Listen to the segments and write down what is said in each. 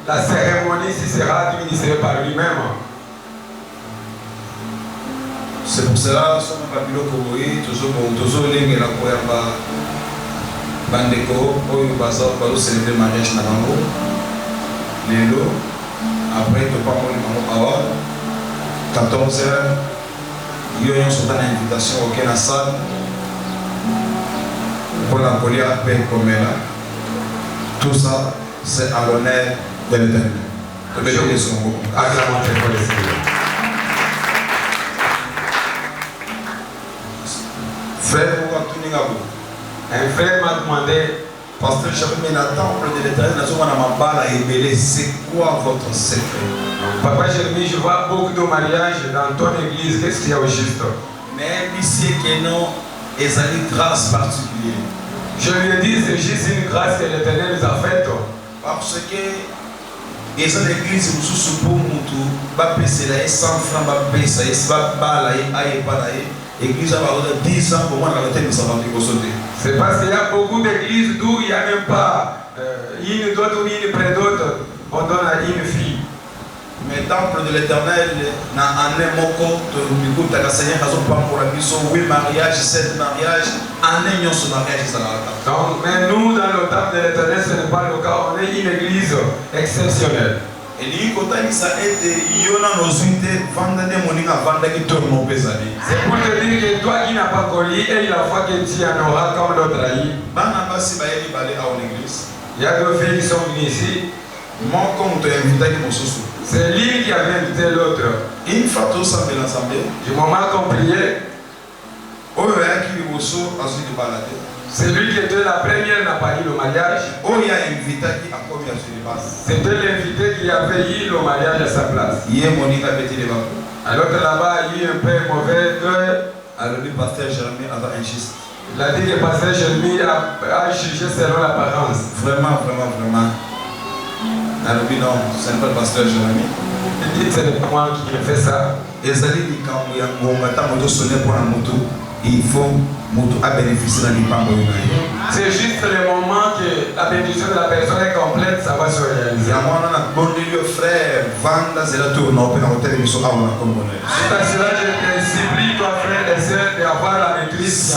La cérémonie, si sera administrée par lui-même. C'est pour cela que nous avons toujours les la bandeko pour célébrer le mariage na bango. Lelo après to pas mon awa 14h il y a une invitation au na salle pour la colère paix comme là. Tout ça c'est à l'honneur de l'Éternel. Frère, un frère m'a demandé, pasteur, j'avais mis la temple de l'Éternel, c'est quoi votre secret? Papa Jérémie, je vois beaucoup de mariages dans ton église, qu'est-ce qu'il y a au juste? Mais ici, que non, il y a une grâce particulière. Je lui ai dit, c'est juste une grâce que l'Éternel nous a faite. Parce que il y a une église où sous pour nous, va payer là 100 francs, va payer ça, va balayer, aïe, balayer. L'église a 10 ans pour moi, la retraite, nous avons pu sauter. C'est parce qu'il y a beaucoup d'églises d'où il n'y a même pas une d'autres ou une près d'autres, on donne à une fille. Mais temple de l'Éternel, dans un moko, tu as Seigneur, tu as pour la mission, 8 mariages, 7 mariages, un an sur mariage, ça n'a pas. Donc, mais nous, dans le temple de l'Éternel, ce n'est pas le cas, on est une église exceptionnelle. Et lui, quand il s'est été, il y a nos unités, vendez moninga, vendez qui tourne mon pesadi. C'est pour te dire que toi qui n'as pas connu, et la fois que tu en auras comme d'autres aïe. Banabasi baeli balé à l'église. Il y a deux filles qui sont venues ici. Mon compte est invité qui m'ont sousou. C'est lui qui avait invité l'autre. Une fois tout ça fait l'assemblée. Du moment qu'on priait, c'est lui qui était la première n'a pas eu le mariage. C'était l'invité qui avait eu le mariage à sa place. Alors que là-bas, il y a eu un peu mauvais cœur. Alors le pasteur Jérémie avait injuste. Il a dit que le pasteur Jérémie a jugé selon l'apparence. Vraiment. Alors non, ce n'est pas le pasteur Jérémie. Il dit que ce n'est pas moi qui ai fait ça. Et ça dit que quand on sonné pour un moto, il faut bénéficier de l'impango. C'est juste le moment que la bénédiction de la personne est complète, ça va se réaliser. Frère, vendre, c'est la tour, non, pour la télévision, à la commune. C'est à cela que je te supplie, toi, frère et sœur, d'avoir la maîtrise.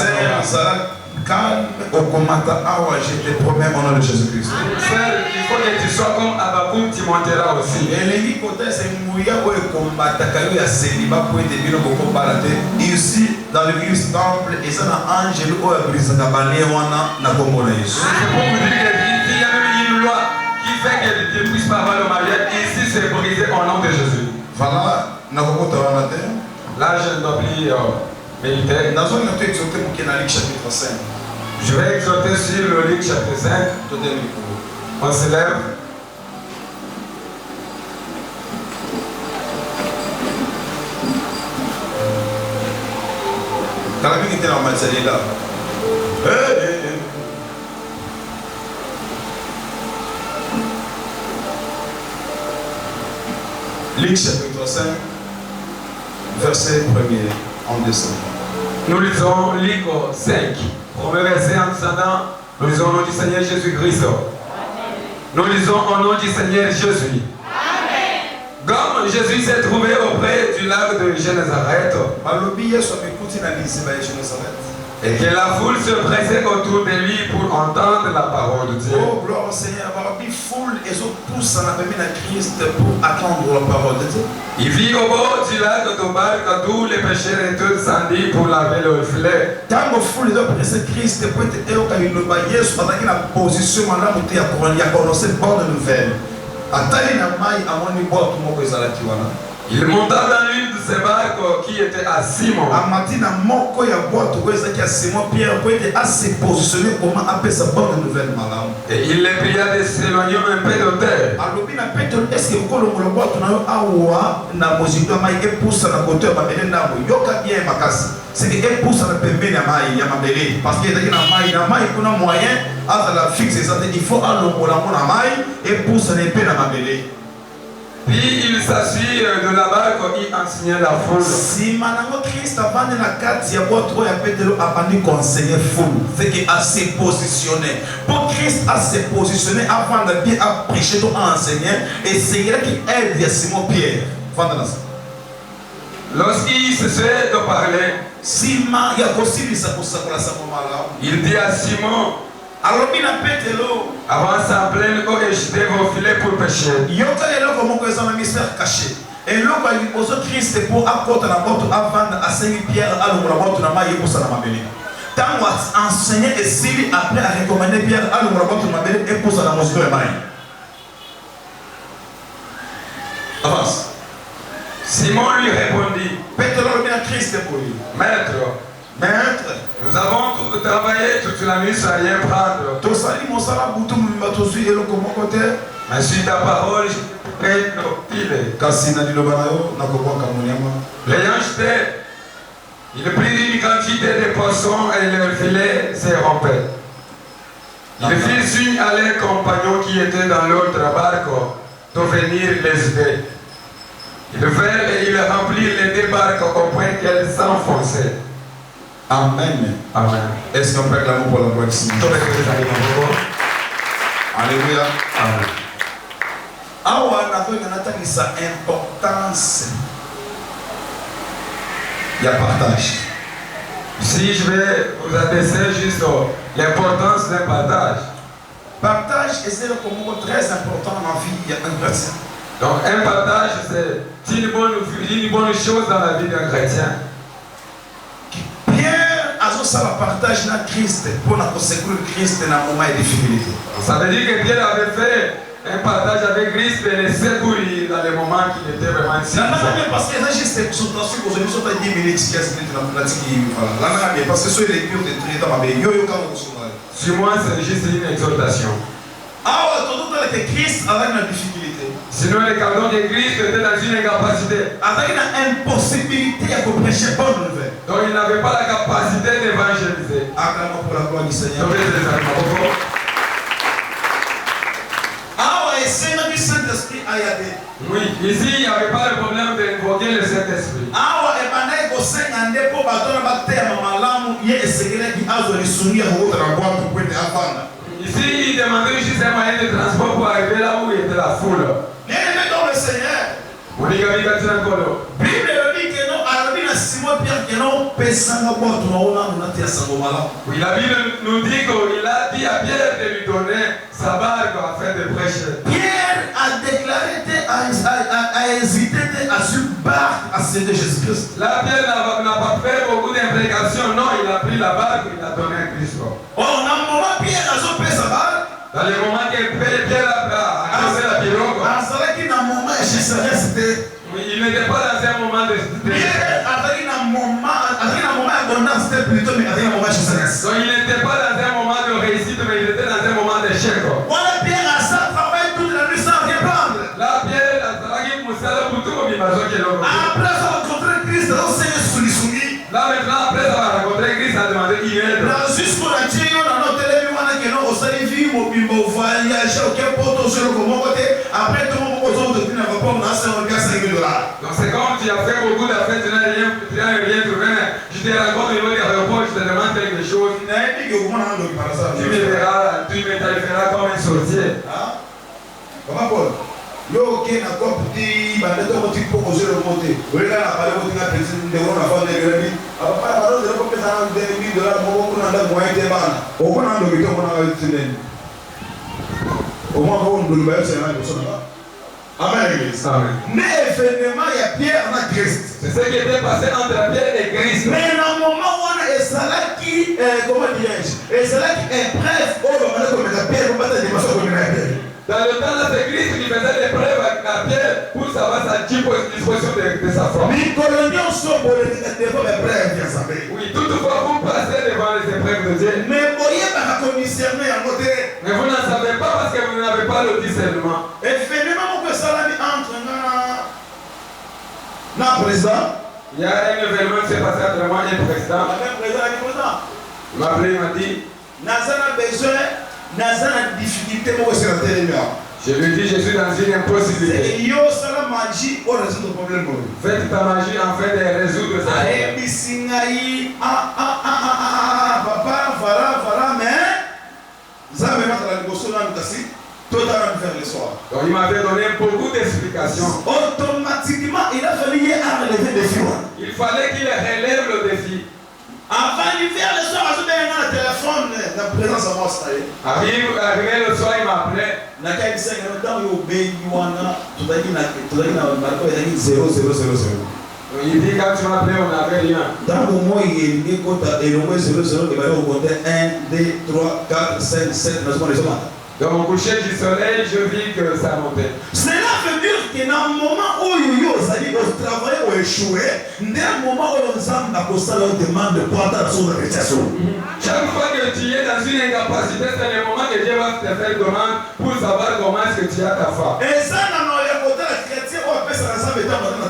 Calme au commentaire, je te promets au nom de Jésus-Christ. Frère, il faut que tu sois comme Abakoum, tu monteras aussi. Et les côtés, c'est mouillé pour combattre, il y a célibat pour être bien pour combattre. Ici, dans l'église temple, et ça, un ange, ou un brise, na komona Yesu. C'est pour vous dire qu'il y a même une loi qui fait que tu ne puisses pas avoir le mariage. Ici, c'est brisé au nom de Jésus. Voilà, na komota wana te. Là, je ne dois plus méditer. Dans une autre exhorté pour qu'il y ait un chapitre 5. Je vais exhorter sur le Luc chapitre 5. On se lève. Quand la vie était en matière là. Luc chapitre 5, verset 1er en descendant. Nous lisons Luc 5, premier verset en descendant Nous lisons au nom du Seigneur Jésus-Christ. Nous lisons au nom du Seigneur Jésus. Comme Jésus s'est trouvé auprès du lac de Génézareth, et que la foule se pressait autour de lui pour entendre la parole de Dieu. Oh, gloire au Seigneur. Foule et tous en avaient mis la Christ pour attendre la parole de Dieu. Il vit au bord du lac de barque d'où les pécheurs étaient descendus pour laver leurs filets. Tant que foule est pressée Christ pour être une Yesu pendant qu'il a position là où il a connu bonne nouvelle. Il monta dans l'une de ces barques qui était à Simon. Et il les pria de s'éloigner un peu de terre. C'est qu'il pousse à la pembé parce qu'il y a un moyen à la fixer. Il faut aller au maille et pousse à l'épée dans ma mêlée. Puis il s'assit de la barque et enseignait la foule. Si maintenant Christ a vendu la carte, il y a beaucoup de Pétero a vendu conseiller foule. C'est qu'il a se positionné. Pour Christ a se positionné avant de bien prêcher, à enseigner, et c'est là qu'il aide Simon Pierre. Lorsqu'il cessait de parler, il dit à Simon, avance en pleine eau et jetez vos filets pour pêcher. Et là, Christ pour apporter la porte avant d'enseigner Pierre à l'ouvrage de la maille pour sa mamelle. Tant enseigner et s'il après à recommander Pierre à l'ouvrage de la mamelle et pour sa musique de la maille. Avance. Simon lui répondit, Maître, nous avons travaillé toute la nuit sans rien prendre. Mais sur ta parole, je pourrais nos filets. L'ayant jeté, il prit une quantité de poissons et leur filet s'est rompu. Il fit signe à leurs compagnons qui étaient dans l'autre barque de venir les aider. Ils vinrent et ils remplirent les deux barques au point qu'elles s'enfonçaient. Amen. Amen. Est-ce qu'on peut acclamer pour la gloire du Seigneur? Alléluia. Amen. Awa na sa importance. Il y a partage. Si je vais vous adresser juste l'importance d'un partage. Partage est un mot très important dans la vie d'un chrétien. Donc un partage c'est une bonne chose dans la vie d'un chrétien. Pierre a la partage na Christ pour la secourir Christ dans le moment de difficulté. Ça veut dire que Pierre avait fait un partage avec Christ et les secourir dans les moments qui étaient vraiment difficiles. Parce que là, juste aujourd'hui, aujourd'hui, sur 10 minutes, 15 minutes, parce que sur les lectures de traité dans ma vie, sur moi, c'est juste une exhortation. Ah, tout le monde Christ avait une difficulté. Sinon, les cardons de Christ étaient dans une incapacité. Avec une impossibilité à prêcher bonne nouvelle. Donc, il n'avait pas la capacité d'évangéliser. Acclamons pour la gloire du Seigneur. Oui, ici il n'y avait pas le problème d'invoquer le Saint-Esprit. Ici il demandait juste un moyen de transport pour arriver là où était la foule. Oui, la Bible nous dit qu'il a dit à Pierre de lui donner sa barque afin de prêcher. Pierre a déclaré, a hésité à se battre à céder Jésus-Christ. Là, Pierre n'a pas fait beaucoup d'imprécations. Non, il a pris la barque et il a donné à Christ. Oh, dans le moment Pierre a pris sa barque. Dans le moment que Pierre a cassé la pirogue. Il n'était pas dans un moment de... Pierre a pris un moment d'abondance, c'était plutôt, mais un moment de sagesse. Donc il n'était pas dans un moment de réussite, mais il était dans un moment d'échec. Voilà, Pierre a ça, travaille toute la nuit sans rien prendre. Là, Pierre a travaillé pour ça, pour tout le monde. Après avoir rencontré Christ, on s'est soumis. Là, maintenant, après avoir rencontré Christ, a demandé il aide. Là, jusqu'au Dieu, dans notre télévision, on a que nous, on s'est vu, on voyage, aucun poteau sur le côté. Après, tout le monde, on a obtenu un rapport, on a $5 000. Donc, c'est comme tu as fait beaucoup d'affaires, tu n'as rien trouvé. Je te raconte au niveau des aéroports, je te demande quelque chose. Tu tu me qualifieras comme un sorcier. Comment Paul? Yo qui n'a pas petit, bah d'être un petit peu posé le côté. Vous regardez la parole où tu as pris de on a fait des grenades. Alors pas la parole de l'homme qui a des $1000, mon on a des moyens de ban. Au moins on a le on a le au moins on doit le faire c'est la personne là. Amen l'église. Amen. Mais événement il y a Pierre en Christ. C'est ce qui était passé entre Pierre et Christ. Mais dans le moment où on a ça qui comment dirais-je? Et c'est là qui est preuve au moment où Pierre va pas te démontrer comme Pierre. Dans le temps, c'est Christ qui faisait des preuves à Pierre pour savoir sa disposition de sa foi. Oui, toutefois, vous passez devant les épreuves de Dieu. Mais vous n'en savez pas parce que vous n'avez pas le discernement. Et finalement, que ça entre dans président. Il y a un événement qui s'est passé entre moi et le président. Il m'a appelé, il m'a dit. Difficulté, je lui dis, je suis dans une impossibilité. Faites ta magie en fait de résoudre ça. Papa, voilà, mais donc il m'avait donné beaucoup d'explications. Automatiquement, il a fallu relever le défi. Il fallait qu'il relève le défi. Avant l'hiver, le soir, je vais dans le téléphone, la présence à moi, ça y est. Arrivé le soir, il m'a appelé. Il dit quand tu m'as appelé, on n'avait rien. Dans le moment, il y a 0, il va y compter 1, 2, 3, 4, 5, 7, dans mon coucher du soleil, je vis que ça montait. Cela veut dire que dans le moment où vous allez travailler ou échouer, dans le moment où nous sommes dans la demande de prendre son appréciation. Chaque fois que tu es dans une incapacité, c'est le moment que Dieu va te faire demande pour savoir comment est-ce que tu as ta foi. Et ça, dans le côté chrétien, on appelle ça dans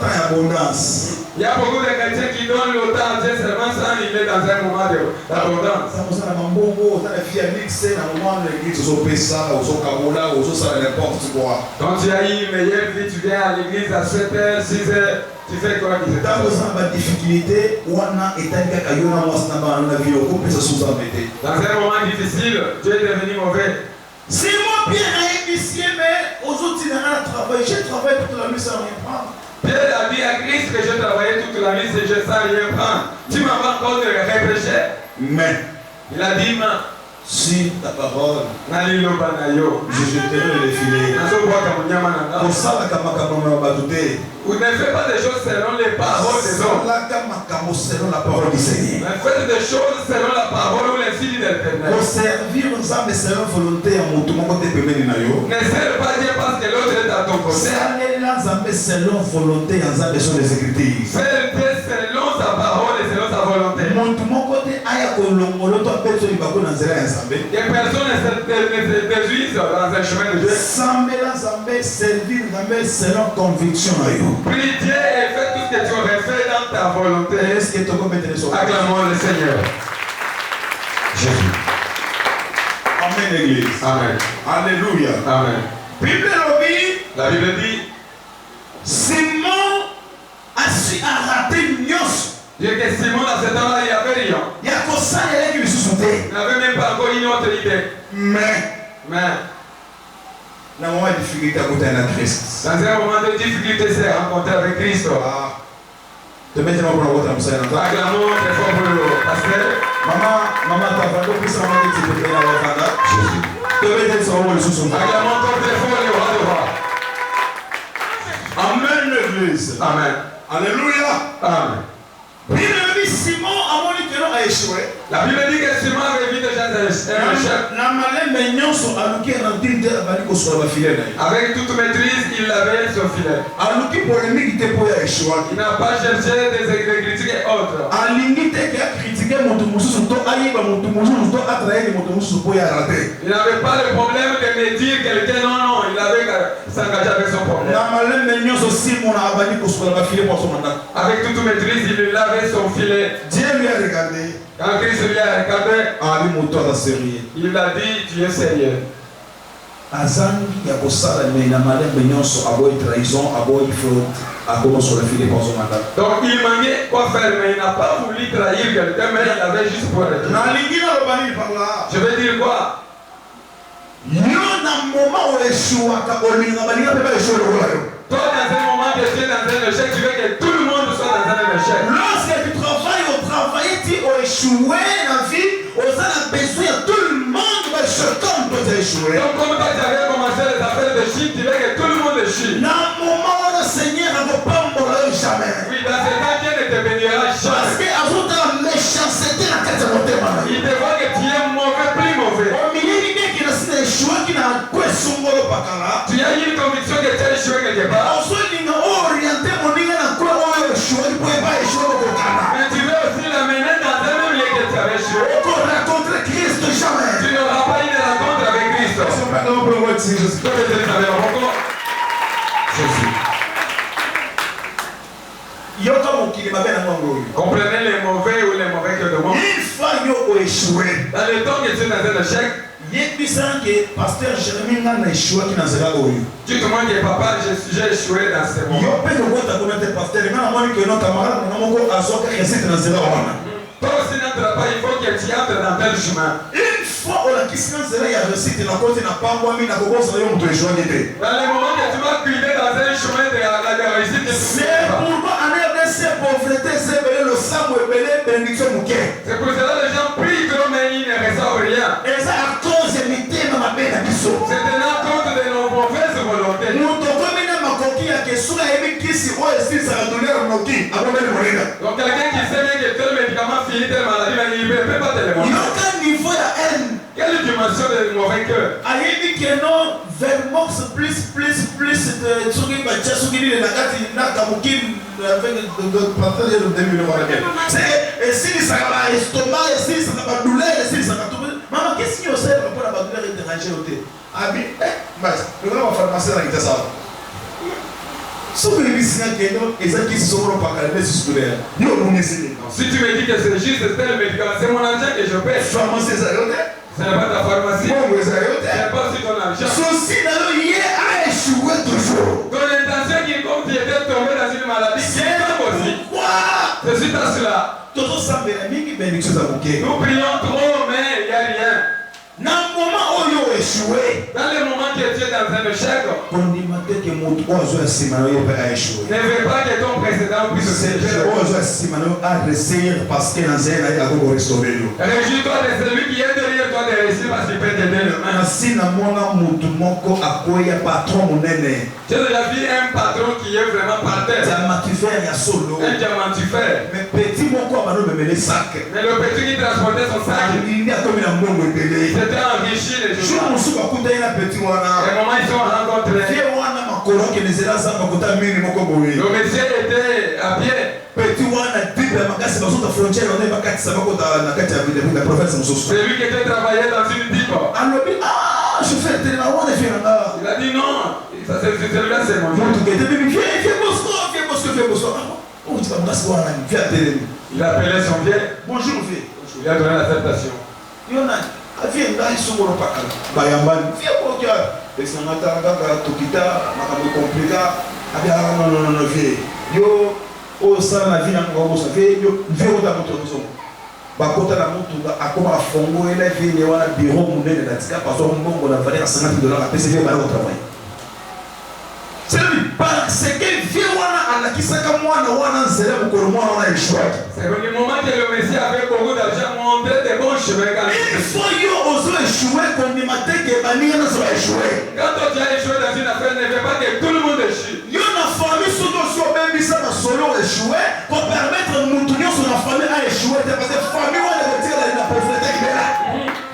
l'abondance. Il y a beaucoup de chrétiens qui donnent le temps à Dieu seulement sans il est dans un moment d'abondance. Quand tu as eu une meilleure vie, tu viens à l'église à 7h, 6h, tu fais quoi qui se passe? Dans un moment difficile, tu es devenu mauvais. C'est moi bien initié, mais aux autres, il a travaillé. J'ai travaillé toute la nuit sans rien prendre. Pierre a dit à Christ que je travaillais toute la nuit et je ne sais rien prendre. Tu m'as pas encore de réfléchir. Mais il a dit, si ta parole, je jeterai les filets. Vous ne faites pas des choses selon les paroles des hommes. Selon la parole du Seigneur. Mais faites des choses selon la parole ou les filles de l'Éternel. Pour servir nous avons selon volonté à mon côté. Ne sers pas Dieu parce que l'autre est à ton côté. Selon volonté en sur les Écritures. Sers Dieu selon sa parole et selon sa volonté. Mon côté aya kolongolo to personne va ko nanzela ya Nzambe. Que personne ne se déduise dans un chemin de Dieu. Sambela Nzambe servir Nzambe selon conviction na yo. Prie Dieu et fais tout ce que tu aurais fait dans ta volonté. Est-ce que tu peux mettre les choses? Acclamons le Seigneur. Jésus. Amen l'église. Amen. Alléluia. Amen. La Bible dit Simon a su rater Nios. Dieu que Simon dans ce temps-là, il n'y avait rien. Il y a que ça, il n'avait même pas encore une autre idée. Mais dans un moment de difficulté à côté de Christ. Dans un moment de difficulté, c'est rencontré avec Christ. Te mettez pour la voix. Acclamons très fort pour le pasteur. Maman, ta femme, plus ça m'a dit que tu peux la voix. Jésus. Te mettez sur le sous. Acclamons très fort le roi de roi. Amen l'église. Amen. Alléluia. Amen. Simon a échoué. La Bible dit que Simon avait vu déjà un échec. Avec toute maîtrise, il avait son filet. Il n'a pas cherché des critiques et autres. Il n'avait pas le problème de me dire quelqu'un, non, il avait s'engagé avec son problème. Avec toute maîtrise, il avait son filet. Dieu lui a regardé. Quand Christ lui a regardé, il a dit tu es sérieux. azangi ya kosala mais na malembe nyonso aboyi trahison aboyi fraude akomo sur la fille de son mandat. Donc il manquait quoi faire, mais il n'a pas voulu trahir quelqu'un, mais il avait juste pour être. Je veux dire quoi? Yo na moment où échouaka olinga balinga pe ba échouer. Toi dans un moment que tu es dans un échec, tu veux que tout le monde soit dans un échec. Lorsque tu travailles au travail, tu as échoué dans la vie, on a besoin de tout le monde va chacun doit échouer. Donc comme toi tu avais commencé les affaires de Chine, tu veux que tout le monde échoue. Dans le moment où le Seigneur ne va pas mourir jamais. Oui, dans ce temps, Dieu ne te bénira jamais. Parce que avant de la méchanceté, la tête de monter maintenant. Il te voit que tu es mauvais, plus mauvais. Au milieu de quelqu'un qui a échoué, qui n'a pas échoué, tu as une conviction que tu as échoué quelque part. On se dit orienté, on dit qu'on a échoué, tu ne pouvais pas échouer au Ghana. Mais tu veux aussi l'amener dans un même lieu que tu avais échoué. On rencontre Christ jamais. Tu n'auras pas une rencontre avec Christ. Comprenez les mauvais ou les mauvais que le monde. Une fois yo échoué. Dans le temps que tu es dans un échec, pasteur Jérémie n'a échoué qui n'a zéro oyo. tu te demandes que papa, j'ai échoué dans ce moment. Yo peut que tu connais pasteur, mais on que notre camarade n'a pas azoka recette dans zéro wana. Toi aussi n'entres pas, il faut que tu entres dans tel chemin. Une fois on a quitté dans zéro, il y a recette dans côté n'a pas moi mais n'a pas ça yo mto échoué n'était. Dans le moment que tu vas cuiller dans un chemin de la réussite, c'est pourquoi en RDC pauvreté c'est le sang ou belé bénédiction mouké. C'est pour cela que les gens prient trop mais ils ne reçoivent rien. Et ça à cause de métier dans ma peine à biso. C'est tenant compte de nos mauvaises volontés. Nous devons mener ma coquille à question à émettre qui si on est ça va donner un moquille à moi-même morir. Donc quelqu'un qui sait bien que tel médicament finit telle maladie, mais il ne peut pas te le montrer. Il y a aucun niveau de haine. Quelle dimension de mauvais cœur? A dit que non, Vermox plus de Tsugi Bacha Sugini de Nakati Nakamukim avec le partenaire de 2000 Morakel. C'est si ça va estomac, si ça va douleur, si ça va tout. Maman, qu'est-ce qu'il y a aussi pour la douleur et déranger au thé? Ah bien, mais le grand pharmacien a dit ça. Si tu me dis que non, et ça qui se sont pas calmés sur le si tu me dis que c'est juste tel médicament, c'est mon argent que je paie. Pharmacien, ça y est. Ce n'est pas ta pharmacie. Ce n'est pas aussi ton argent. Ceci a échoué toujours. Ton intention qui est comme tu étais tombé dans une maladie, c'est pourquoi c'est suite à cela. Nous prions trop, mais il n'y a rien. Dans le moment où il a échoué, dans le moment que tu es dans un échec, ne veux pas que ton précédent puisse se réjouis-toi de celui qui est derrière toi de réussir parce qu'il peut t'aider le main. J'ai déjà vu un patron qui est vraiment par terre. Un diamantifère. Mais le petit qui transportait son sac, c'était enrichi les jours. Et moment ils sont rencontrés. Le monsieur était à pied. C'est lui qui était travaillé dans une pipe. Il a dit non, celui-là c'est mon Il a appelé son vieux. Bonjour vieux. Il a donné l'acceptation. Viens là, ils sont au Pakal. Bayamban, viens pour que les sénateurs, Tokita, Makamo Komplika, non, viens. Yo, au sein de la vie, on fait, yo, viens au Damoto. Bakota la moto, à comment Fongo et la vie, il y a un bureau monnaie de la Tika, parce qu'on a valé à $50 à PCV au travail. C'est lui, parce que viens à la Kisaka, moi, on a zéro pour le moment, on a échoué. C'est le moment que le Messie avait beaucoup d'argent, montré des bons chemins. Il faut échouer comme il m'a dit que Bani ne soit échoué. Quand tu as échoué dans une affaire, ne veut pas que tout le monde échoue. Il y a une famille sur même ça dans solo échoué pour permettre à Moutounion sur la famille à échouer. Parce que la famille, on a retiré la pauvreté qui est là.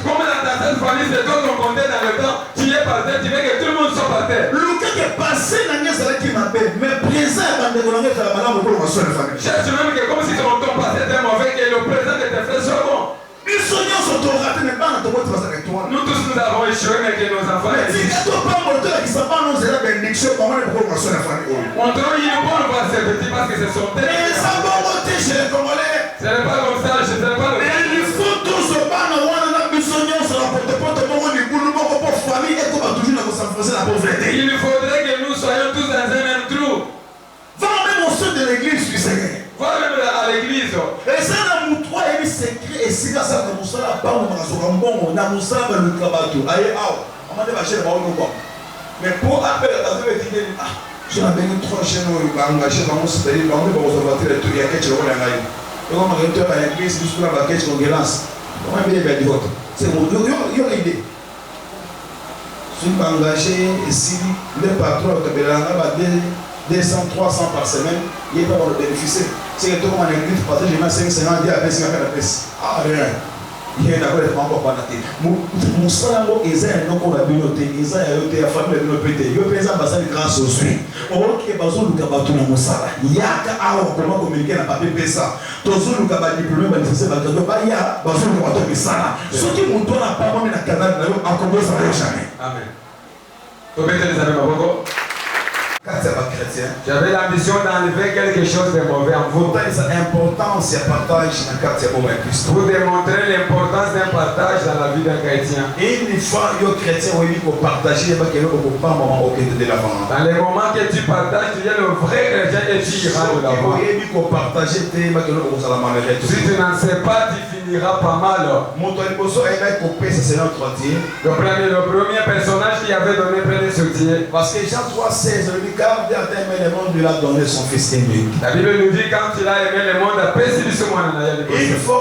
Comme dans cette famille, c'est toi qu'on comptait dans le temps, tu es par terre, tu veux que tout le monde soit par terre. Le cas qui est passé dans la qui m'appelle, mais présent dans le madame pour la famille. Cherche même que comme si ton temps passé était mauvais, que le présent de tes frères soit bon. Nous soignons sur ton raté, mais pas dans ton vote avec toi. Nous tous nous avons échoué, mais que nos enfants aient échoué. Si tu n'as pas moteur qui s'en va, nous avons une bénédiction, comment les pauvres sont la famille. Montrons une bonne voix, ces petits, parce que ce sont des. Mais ça va monter chez les Congolais. Ce n'est pas comme ça, je ne sais pas. Mais il faut tous se battre, on a besoin de la porte-porte, on a une boule, on a une famille, et on va toujours s'enfoncer dans la pauvreté. Il faudrait que nous soyons tous dans un même trou. Va même au sein de l'église du Seigneur. Va même à l'église. Et ça, dans mon toit, il y a secret. Et si ça, dans mon salaire, pas mon magasouram, bon, dans mon salaire, le travail. Aïe, on m'a dit, ma chaîne, mais pour appeler la deuxième idée, je n'ai pas 3 chaînes engagées dans mon salaire, dans mon observateur, il y a quelque chose qui est engagé. Et on m'a dit, à l'église, je suis là, quelque chose qui est engagé. On m'a dit, c'est mon il y a une idée. Je suis engagé, et si le patron, il 200, 300 par semaine, il n'est pas pour le bénéficier. C'est que tout le monde est église, parce que j'ai mis 550 10 à la peste. Ah, rien. Il y a d'accord, il faut encore pas noter. Mon salaire, il y a un nom qu'on a noté, il y a un famille de pété. Il y a un bassin de grâce au suite. Or, qui est basé au Lukabatou dans mon salaire. Il y a un comment communiquer dans le papier ça. Tous les Lukabatou diplômés, bénéficier, il y a basé au Lukabatou de ça. Ceux qui m'ont donné la parole dans le canal, en Congo, ça ne va jamais. Amen. Vous mettez les amis Maboko. J'avais l'ambition d'enlever quelque chose de mauvais en vous. Pour démontrer l'importance d'un partage dans la vie d'un chrétien. Une fois que chrétien pour partager, dans les moments que tu partages, tu es le vrai chrétien et tu iras de l'avant. Si tu n'en sais pas, tu finiras pas mal. Le premier personnage qui avait donné plein de soutien. Parce que Jean 3,16, car Dieu a aimé le monde, il a donné son fils aimé. La Bible nous dit quand il a aimé le monde, il faut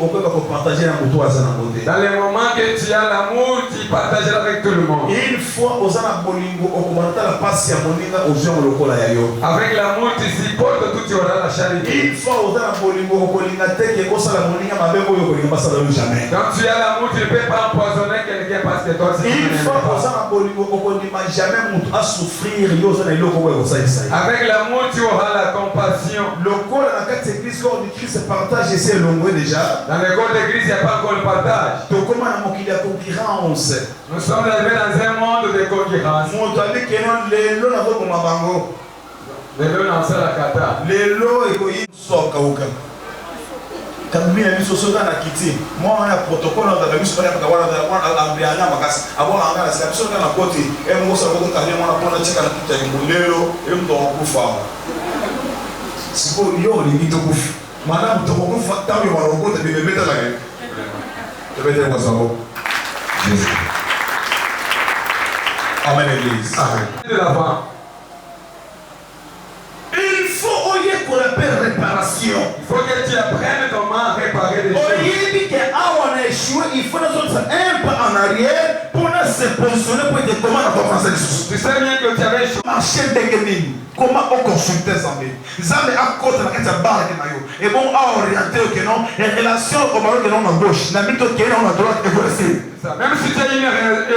on peut partager un bouton à Zanaboté. Dans les moments que tu as l'amour, tu partages avec tout le monde. Une fois aux Anabolingo, on commence la passe à Moninga aux gens locaux. Avec l'amour, tu supportes tout, tu auras la charité. Une fois aux Anabolingo, on connaît que Osa la Moninga m'a bien pas ça jamais. Quand tu as l'amour, tu ne peux pas empoisonner quelqu'un parce que toi, c'est une fois aux Anabolingo, on connaît jamais à souffrir. Avec l'amour, tu auras la compassion. Le corps dans la église, corps de Christ se partage et c'est long déjà. Dans le corps de Christ, il n'y a pas encore le partage. Donc, comment il y a concurrence? Nous sommes arrivés dans un monde de concurrence. Mon ami qui est là, les lots n'avaient pas mabango. Les lots n'ont pas la kata. Les lots, ils sont kauka. Quand il y a une société à quitter, moi, on a un protocole, on a mis sur la table, on a un magasin, avoir un magasin, on a un côté, et on a un carré, on a un check à la petite, et on a un coup. Si vous voulez, on est tout coup. Madame, tu vas faire tant de mal, tu vas mettre la gueule. Tu vas mettre ça. Jésus. Amen, l'église. Amen. De l'avant. Il faut qu'on appelle réparation. Il faut que tu apprennes comment réparer les choses. On a échoué, il faut un pas en arrière pour se positionner pour être comment on commence les choses. Tu sais bien que tu avais échoué. Marcher d'Egemine. Comment on consultait Zambé. Zambé a côté la barre de maillot. Et bon, à orienter que non, les relations au Maroc que non à gauche, n'a mis que non à droite et voici. Même si tu as une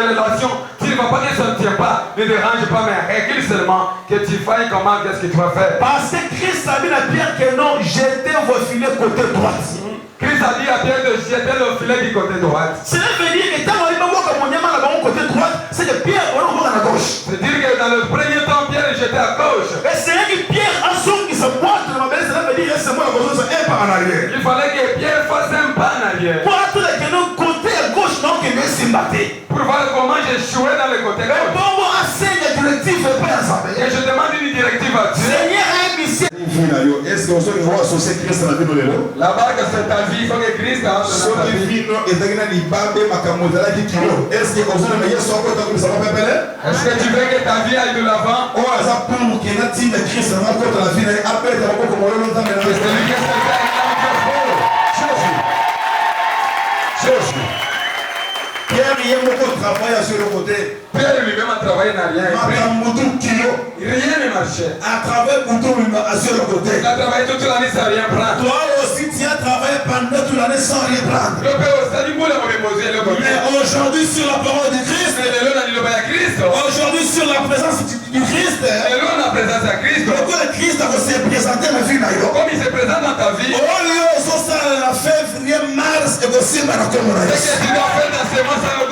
relation, tu ne vas pas que ça ne tient pas, ne dérange pas, mais règle seulement que tu fasses comment, qu'est-ce que tu vas faire. Parce que Christ a dit à Pierre que non, jetez vos filets côté droite. Christ a dit à Pierre de jeter le filet du côté droite. Cela veut dire que tant qu'on comme on y a mal à côté droite, c'est que Pierre on va à la gauche. C'est-à-dire que dans le premier temps, Pierre est jeté à gauche. Et c'est là que Pierre a son qui se pointe dans ma belle, cela veut dire que c'est moi la gauche, un pas en arrière. Il fallait que Pierre fasse un pas en arrière. Pour attendre que nous côté à gauche, non, que nous s'y battait. Pour voir comment j'ai échoué dans le côté gauche. Et bon, moi, assez de directive et pas à et je demande une directive à Dieu. Seigneur, un mission. Est-ce que vous avez associé Christ à la vie de l'eau? La barque, c'est ta vie, il faut que Christ entre dans ta vie. Est-ce que tu veux que ta vie aille de l'avant? Pierre, il y a beaucoup de travail sur le côté. Pierre lui-même a travaillé, n'a rien. Rien ne marchait. À travers sur le côté. Il a travaillé toute l'année sans rien prendre. Toi aussi, tu as travaillé pendant toute l'année sans rien prendre. Mais aujourd'hui, sur la parole de Christ, aujourd'hui, sur la présence du Christ, le Christ a se présenté dans la vie. Comme il se présente dans ta vie, la février, mars, et aussi, ce que tu dois faire dans ces mois, ça doit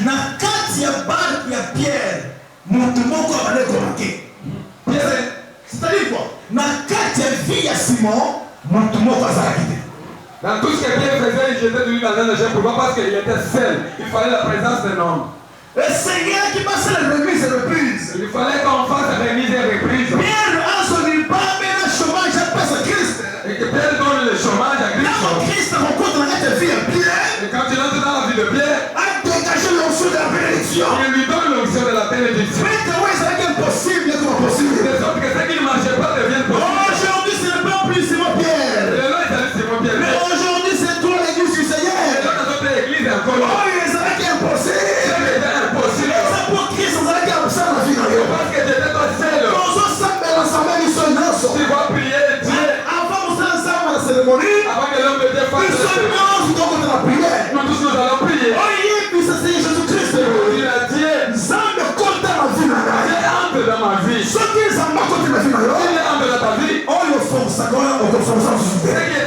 na kati ya barque ya Pierre mutu moko abale komake. C'est-à-dire quoi? Na kati ya vie ya Simon mutu moko azalaki te. Dans tout ce que Pierre faisait, il jetait de lui dans un échec. Pourquoi? Parce qu'il était seul. Il fallait la présence d'un homme. Le Seigneur qui passe les remises et reprises. Il fallait qu'on fasse remise et reprise. Pierre a son pas mais le chômage à passe à Christ. Et que Pierre donne le chômage à Christ. Là où Christ rencontre la vie à Pierre. Et quand il entre dans la vie de Pierre, a dégagé l'onction de la bénédiction. il lui donne l'onction de la bénédiction. Mais oui, c'est impossible, comment possible. De sorte que ce qui ne marchait pas devient possible. Aujourd'hui, ce n'est pas plus Simon Pierre. Et là, il s'agit de Simon Pierre. Mais aujourd'hui, c'est toi l'église du Seigneur. Et là, dans notre église, encore là. Oh, il est impossible. C'était impossible. C'est pour Christ, on a qu'à ça la vie. Parce que j'étais pas seul. Tu vas prier Dieu. Avant de ensemble à la cérémonie, Avant que l'homme de Dieu fasse nous sommes dans la prière. nous tous nous allons prier. Oh, il est Seigneur Jésus-Christ. Il a dit, Zame compte dans la vie. Dieu entre dans ma vie. Ce qui est en bas côté de la vie. Il est entre dans ta vie. Oh, il faut ça, on peut faire ça. Ce qui est